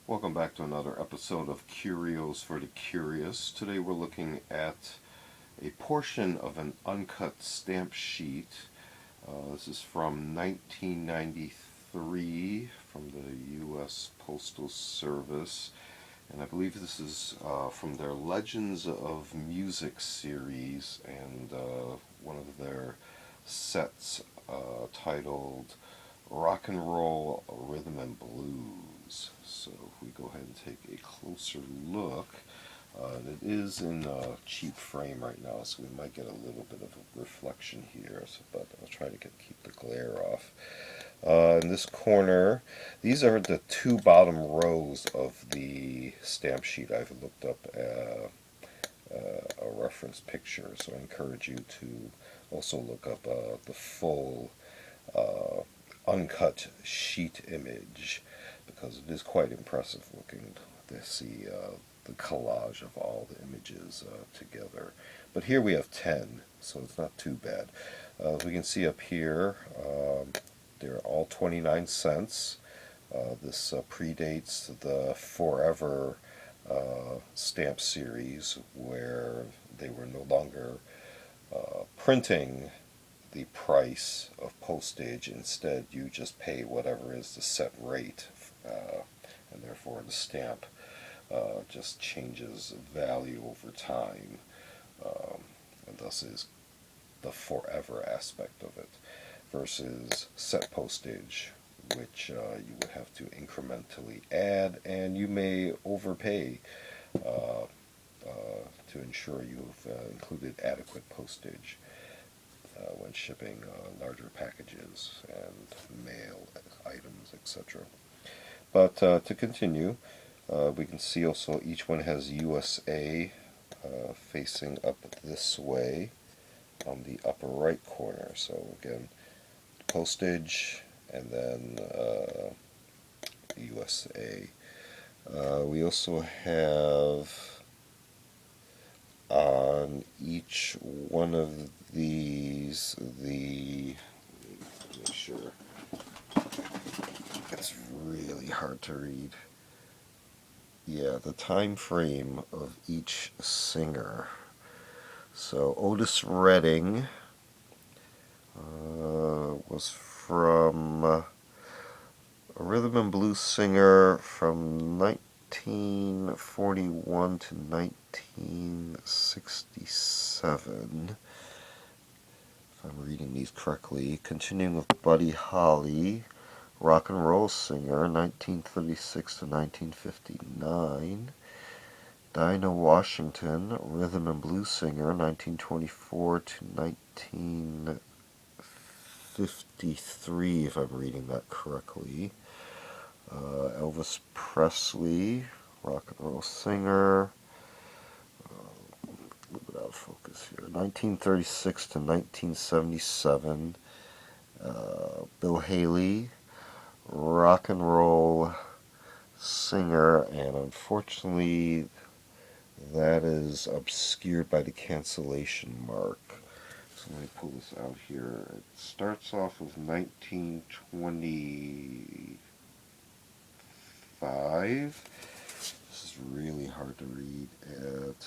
Welcome back to another episode of Curios for the Curious. Today we're looking at a portion of an uncut stamp sheet. This is from 1993 from the U.S. Postal Service, and I believe this is from their Legends of Music series and one of their sets titled Rock and Roll, Rhythm and Blues. So if we go ahead and take a closer look, it is in a cheap frame right now, so we might get a little bit of a reflection here, but I'll try to keep the glare off. In this corner, these are the two bottom rows of the stamp sheet. I've looked up a reference picture, so I encourage you to also look up the full uh, uncut sheet image, because it is quite impressive looking to see the collage of all the images together. But here we have 10, so it's not too bad. As we can see up here, they're all 29 cents. This predates the Forever stamp series, where they were no longer printing the price of postage. Instead, you just pay whatever is the set rate, and therefore the stamp just changes value over time, and thus is the forever aspect of it, versus set postage, which you would have to incrementally add, and you may overpay uh, to ensure you've included adequate postage when shipping larger packages and mail items, etc. But to continue, we can see also each one has USA facing up this way on the upper right corner. So again, postage and then USA. We also have on each one of these make sure, it's really hard to read. Yeah, the time frame of each singer. So Otis Redding was from a rhythm and blues singer from 1941 to 1967, if I'm reading these correctly. Continuing with Buddy Holly, rock and roll singer, 1936 to 1959. Dinah Washington, rhythm and blues singer, 1924 to 1953, if I'm reading that correctly. Elvis Presley, rock and roll singer, a little bit out of focus here, 1936 to 1977. Bill Haley, rock and roll singer, and unfortunately that is obscured by the cancellation mark. So let me pull this out here. It starts off with 1925. This is really hard to read.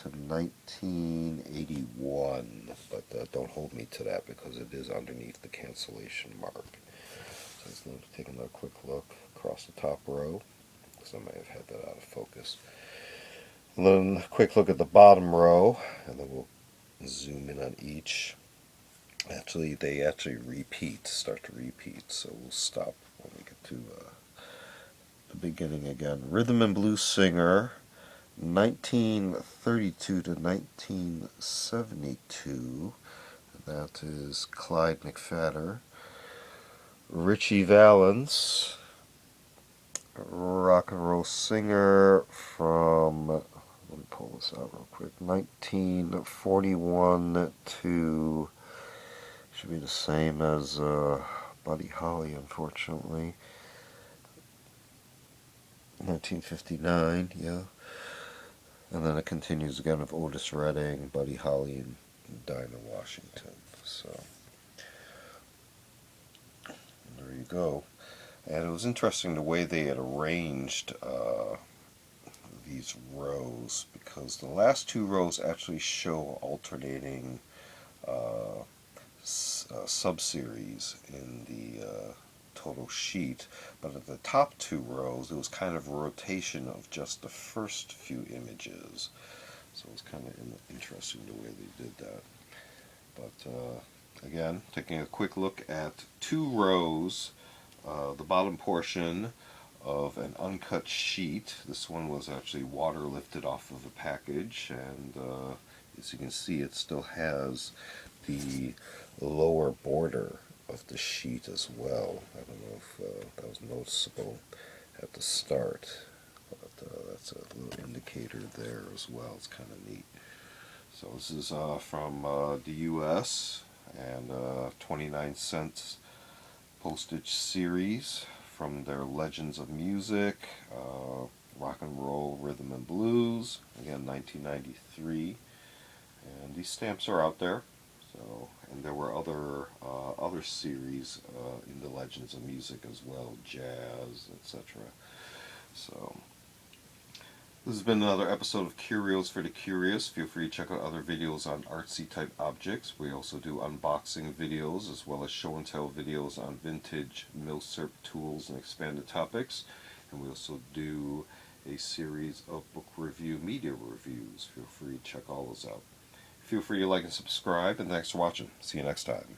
To 1981, but don't hold me to that because it is underneath the cancellation mark. So let's take another quick look across the top row, because I may have had that out of focus. And then a quick look at the bottom row, and then we'll zoom in on each. Actually, they start to repeat, so we'll stop when we get to the beginning again. Rhythm and blues singer, 1932 to 1972. That is Clyde McPhatter. Richie Valens, rock and roll singer from, let me pull this out real quick, 1941 to, should be the same as Buddy Holly, unfortunately, 1959, yeah. And then it continues again with Otis Redding, Buddy Holly, and Dinah Washington. So there you go. And it was interesting the way they had arranged these rows, because the last two rows actually show alternating sub-series in the total sheet, but at the top two rows it was kind of a rotation of just the first few images. So it was kind of interesting the way they did that. But again, taking a quick look at two rows, the bottom portion of an uncut sheet. This one was actually water lifted off of the package, and as you can see, it still has the lower border of the sheet as well. I don't know if that was noticeable at the start, but that's a little indicator there as well. It's kind of neat. So this is from the US, and 29-cent postage series from their Legends of Music, Rock and Roll, Rhythm and Blues, again 1993. And these stamps are out there. So, and there were other series in the Legends of Music as well, jazz, etc. So this has been another episode of Curios for the Curious. Feel free to check out other videos on artsy type objects. We also do unboxing videos as well as show and tell videos on vintage milsurp tools and expanded topics. And we also do a series of book review media reviews. Feel free to check all those out. Feel free to like and subscribe, and thanks for watching. See you next time.